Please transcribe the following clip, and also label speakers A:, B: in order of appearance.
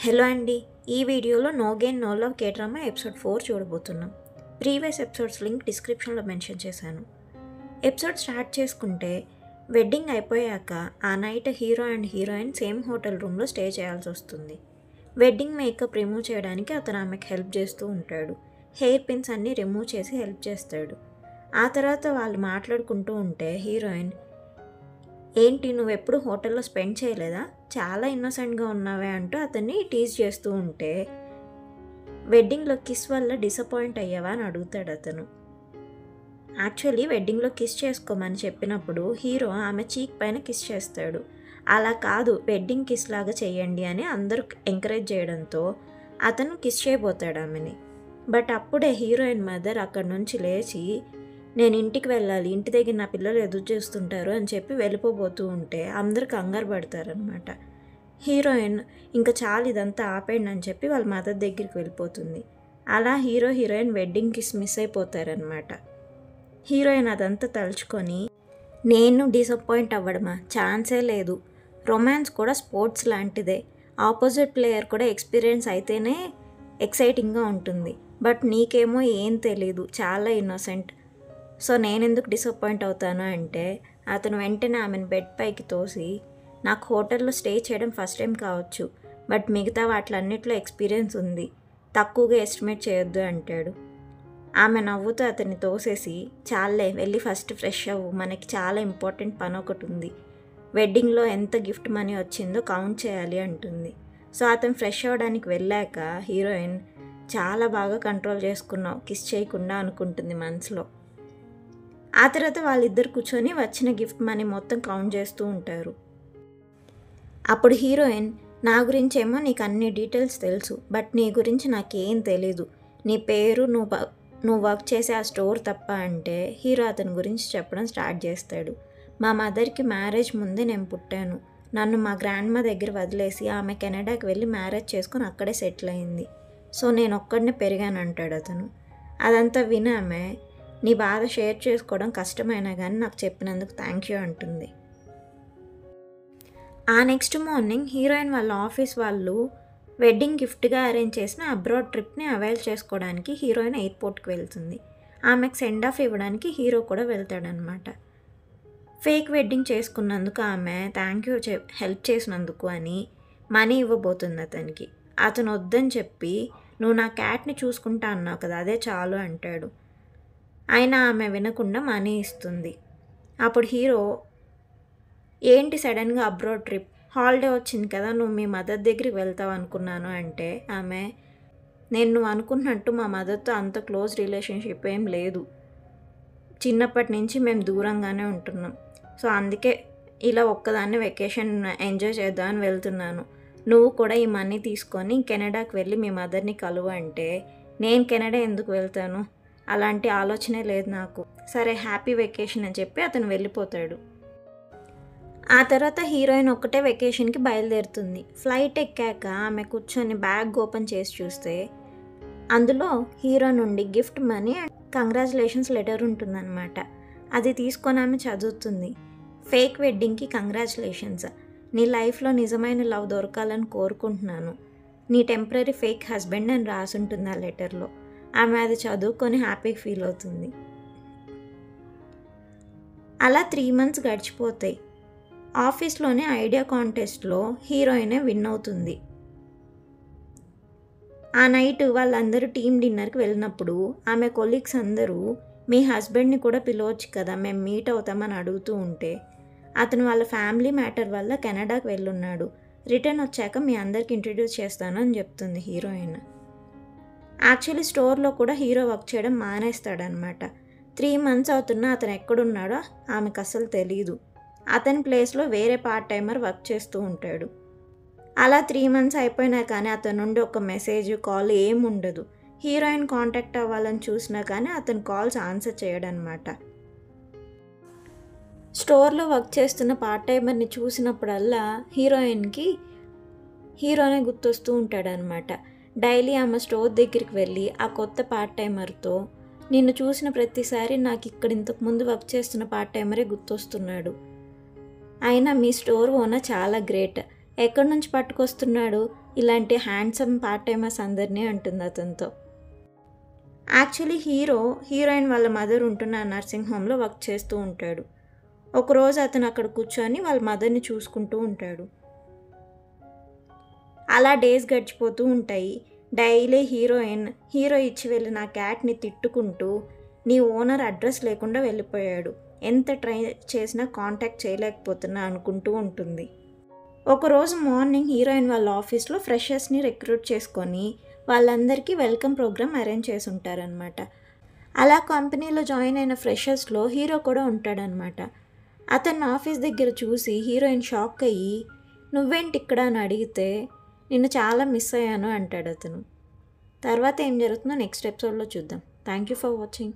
A: Hello అండి, ఈ వీడియోలో no gain no love K drama episode 4 చూడబోతున్నాం. ప్రీవియస్ ఎపిసోడ్స్ లింక్ డిస్క్రిప్షన్లో మెన్షన్ చేశాను. ఎపిసోడ్ స్టార్ట్ చేసుకుంటే వెడ్డింగ్ అయిపోయాక ఆ night hero and heroine same hotel రూమ్లో స్టే చేయాల్సి వస్తుంది. వెడ్డింగ్ మేకప్ రిమూవ్ చేయడానికి అతను ఆమెకు హెల్ప్ చేస్తూ ఉంటాడు. హెయిర్ పిన్స్ అన్నీ రిమూవ్ చేసి హెల్ప్ చేస్తాడు. ఆ తర్వాత వాళ్ళు మాట్లాడుకుంటూ ఉంటే హీరోయిన్, ఏంటి నువ్వు ఎప్పుడు హోటల్లో స్పెండ్ చేయలేదా, చాలా ఇన్నోసెంట్గా ఉన్నావే అంటూ అతన్ని టీజ్ చేస్తూ ఉంటే, వెడ్డింగ్లో కిస్ వల్ల డిసప్పాయింట్ అయ్యావా అని అడుగుతాడు అతను. యాక్చువల్లీ వెడ్డింగ్లో కిస్ చేసుకోమని చెప్పినప్పుడు హీరో ఆమె చీక్ పైన కిస్ చేస్తాడు. అలా కాదు, వెడ్డింగ్ కిస్ లాగా చేయండి అని అందరూ ఎంకరేజ్ చేయడంతో అతను కిస్ చేయబోతాడు ఆమెని. బట్ అప్పుడే హీరోయిన్ మదర్ అక్కడి నుంచి లేచి, నేను ఇంటికి వెళ్ళాలి, ఇంటి దగ్గర నా పిల్లలు ఎదురు చేస్తుంటారు అని చెప్పి వెళ్ళిపోబోతూ ఉంటే అందరు కంగారు పడతారనమాట. హీరోయిన్ ఇంకా చాలు ఇదంతా ఆపేయండి అని చెప్పి వాళ్ళ మదర్ దగ్గరికి వెళ్ళిపోతుంది. అలా హీరోయిన్ వెడ్డింగ్ కిస్ మిస్ అయిపోతారనమాట. హీరోయిన్ అదంతా తలుచుకొని, నేను డిసప్పాయింట్ అవ్వడమా, ఛాన్సే లేదు, రొమాన్స్ కూడా స్పోర్ట్స్ లాంటిదే, ఆపోజిట్ ప్లేయర్ కూడా ఎక్స్పీరియన్స్ అయితేనే ఎక్సైటింగ్గా ఉంటుంది, బట్ నీకేమో ఏం తెలీదు, చాలా ఇన్నోసెంట్, సో నేనెందుకు డిసప్పాయింట్ అవుతాను అంటే అతను వెంటనే ఆమెను బెడ్ పైకి తోసి, నాకు హోటల్లో స్టే చేయడం ఫస్ట్ టైం కావచ్చు, బట్ మిగతా వాటిలన్నిట్లో ఎక్స్పీరియన్స్ ఉంది, తక్కువగా ఎస్టిమేట్ చేయొద్దు అంటాడు. ఆమె నవ్వుతూ అతన్ని తోసేసి, చాలే వెళ్ళి ఫస్ట్ ఫ్రెష్ అవ్వు, మనకి చాలా ఇంపార్టెంట్ పని ఒకటి ఉంది, వెడ్డింగ్లో ఎంత గిఫ్ట్ మనీ వచ్చిందో కౌంట్ చేయాలి అంటుంది. సో అతను ఫ్రెష్ అవ్వడానికి వెళ్ళాక హీరోయిన్, చాలా బాగా కంట్రోల్ చేసుకున్నావు కిస్ చేయకుండా అనుకుంటుంది మనసులో. ఆ తర్వాత వాళ్ళిద్దరు కూర్చొని వచ్చిన గిఫ్ట్ మనీ మొత్తం కౌంట్ చేస్తూ ఉంటారు. అప్పుడు హీరోయిన్, నా గురించేమో నీకు అన్ని డీటెయిల్స్ తెలుసు, బట్ నీ గురించి నాకేం తెలీదు, నీ పేరు, నువ్వు వర్క్ చేసే ఆ స్టోర్ తప్ప అంటే హీరో అతని గురించి చెప్పడం స్టార్ట్ చేస్తాడు. మా మదర్కి మ్యారేజ్ ముందే నేను పుట్టాను, నన్ను మా గ్రాండ్ మా దగ్గర వదిలేసి ఆమె కెనడాకి వెళ్ళి మ్యారేజ్ చేసుకొని అక్కడే సెటిల్ అయింది, సో నేను ఒక్కడనే పెరిగాను అంటాడు అతను. అదంతా విని ఆమె, నీ బాధ షేర్ చేసుకోవడం కష్టమైనా కానీ నాకు చెప్పినందుకు థ్యాంక్ యూ అంటుంది. ఆ నెక్స్ట్ మార్నింగ్ హీరోయిన్ వాళ్ళ ఆఫీస్ వాళ్ళు వెడ్డింగ్ గిఫ్ట్గా అరేంజ్ చేసిన అబ్రాడ్ ట్రిప్ని అవైల్ చేసుకోవడానికి హీరోయిన్ ఎయిర్పోర్ట్కి వెళ్తుంది. ఆమెకు సెండ్ ఆఫ్ ఇవ్వడానికి హీరో కూడా వెళ్తాడనమాట. ఫేక్ వెడ్డింగ్ చేసుకున్నందుకు ఆమె థ్యాంక్ యూ హెల్ప్ చేసినందుకు అని మనీ ఇవ్వబోతుంది అతనికి. అతను వద్దని చెప్పి, నువ్వు నా క్యాట్ని చూసుకుంటా అన్నావు కదా, అదే చాలు అంటాడు. అయినా ఆమె వినకుండా మనీ ఇస్తుంది. అప్పుడు హీరో, ఏంటి సడన్గా అబ్రాడ్ ట్రిప్, హాలిడే వచ్చింది కదా, నువ్వు మీ మదర్ దగ్గరికి వెళ్తావు అనుకున్నాను అంటే ఆమె, నేను నువ్వు అనుకున్నట్టు మా మదర్తో అంత క్లోజ్ రిలేషన్షిప్ ఏం లేదు, చిన్నప్పటి నుంచి మేము దూరంగానే ఉంటున్నాం, సో అందుకే ఇలా ఒక్కదాన్ని వెకేషన్ ఎంజాయ్ చేద్దామని వెళ్తున్నాను, నువ్వు కూడా ఈ మనీ తీసుకొని కెనడాకి వెళ్ళి మీ మదర్ని కలువు అంటే, నేను కెనడా ఎందుకు వెళ్తాను, అలాంటి ఆలోచనే లేదు నాకు, సరే హ్యాపీ వెకేషన్ అని చెప్పి అతను వెళ్ళిపోతాడు. ఆ తర్వాత హీరోయిన్ ఒక్కటే వెకేషన్కి బయలుదేరుతుంది. ఫ్లైట్ ఎక్కాక ఆమె కూర్చొని బ్యాగ్ ఓపెన్ చేసి చూస్తే అందులో హీరో నుండి gift money and congratulations letter ఉంటుందన్నమాట. అది తీసుకొని ఆమె చదువుతుంది. ఫేక్ వెడ్డింగ్కి కంగ్రాచులేషన్స్, నీ లైఫ్లో నిజమైన లవ్ దొరకాలని కోరుకుంటున్నాను, నీ టెంపరీ ఫేక్ హస్బెండ్ అని రాసుంటుంది ఆ లెటర్లో. ఆమె అది చదువుకొని హ్యాపీగా ఫీల్ అవుతుంది. అలా 3 months గడిచిపోతాయి. ఆఫీస్లోనే ఐడియా కాంటెస్ట్లో హీరోయినే విన్ అవుతుంది. ఆ నైట్ వాళ్ళందరూ టీమ్ డిన్నర్కి వెళ్ళినప్పుడు ఆమె కొలీగ్స్ అందరూ, మీ హస్బెండ్ని కూడా పిలవచ్చు కదా, మేము మీట్ అవుతామని అడుగుతూ ఉంటే, అతను వాళ్ళ ఫ్యామిలీ మ్యాటర్ వల్ల కెనడాకి వెళ్ళున్నాడు, రిటర్న్ వచ్చాక మీ అందరికి ఇంట్రడ్యూస్ చేస్తాను అని చెప్తుంది హీరోయిన్. యాక్చువల్లీ స్టోర్లో కూడా హీరో వర్క్ చేయడం మానేస్తాడనమాట. 3 months అవుతున్నా అతను ఎక్కడున్నాడో ఆమెకు అస్సలు తెలీదు. అతని ప్లేస్లో వేరే పార్ట్ టైమర్ వర్క్ చేస్తూ ఉంటాడు. అలా 3 months అయిపోయినా కానీ అతని నుండి ఒక మెసేజ్, కాల్ ఏముండదు. హీరోయిన్ కాంటాక్ట్ అవ్వాలని చూసినా కానీ అతను కాల్స్ ఆన్సర్ చేయడనమాట. స్టోర్లో వర్క్ చేస్తున్న పార్ట్ టైమర్ని చూసినప్పుడల్లా హీరోనే గుర్తొస్తూ ఉంటాడనమాట. డైలీ ఆమె స్టోర్ దగ్గరికి వెళ్ళి ఆ కొత్త పార్ట్ టైమర్తో, నిన్ను చూసిన ప్రతిసారి నాకు ఇక్కడ ఇంతకుముందు వర్క్ చేస్తున్న పార్ట్ టైమరే గుర్తొస్తున్నాడు, అయినా మీ స్టోర్ ఓనర్ చాలా గ్రేట్, ఎక్కడి నుంచి పట్టుకొస్తున్నాడు ఇలాంటి హ్యాండ్సమ్ పార్ట్ టైమర్స్ అందరినీ అంటుంది అతనితో. యాక్చువల్లీ హీరోయిన్ వాళ్ళ మదర్ ఉంటున్న నర్సింగ్ హోమ్లో వర్క్ చేస్తూ ఉంటాడు. ఒకరోజు అతను అక్కడ కూర్చొని వాళ్ళ మదర్ని చూసుకుంటూ ఉంటాడు. అలా డేస్ గడిచిపోతూ ఉంటాయి. డైలీ హీరో ఇచ్చి వెళ్ళిన క్యాట్ని తిట్టుకుంటూ నీ ఓనర్ అడ్రస్ లేకుండా వెళ్ళిపోయాడు, ఎంత ట్రై చేసినా కాంటాక్ట్ చేయలేకపోతున్నా అనుకుంటూ ఉంటుంది. ఒకరోజు మార్నింగ్ హీరోయిన్ వాళ్ళ ఆఫీస్లో ఫ్రెషర్స్ని రిక్రూట్ చేసుకొని వాళ్ళందరికీ వెల్కమ్ ప్రోగ్రామ్ అరేంజ్ చేసి ఉంటారనమాట. అలా కంపెనీలో జాయిన్ అయిన ఫ్రెషర్స్లో హీరో కూడా ఉంటాడనమాట. అతను ఆఫీస్ దగ్గర చూసి హీరోయిన్ షాక్ అయ్యి నువ్వేంటి ఇక్కడ అని అడిగితే నిన్ను చాలా మిస్ అయ్యాను అంటాడు అతను. తర్వాత ఏం జరుగుతుందో నెక్స్ట్ ఎపిసోడ్లో చూద్దాం. Thank you for watching.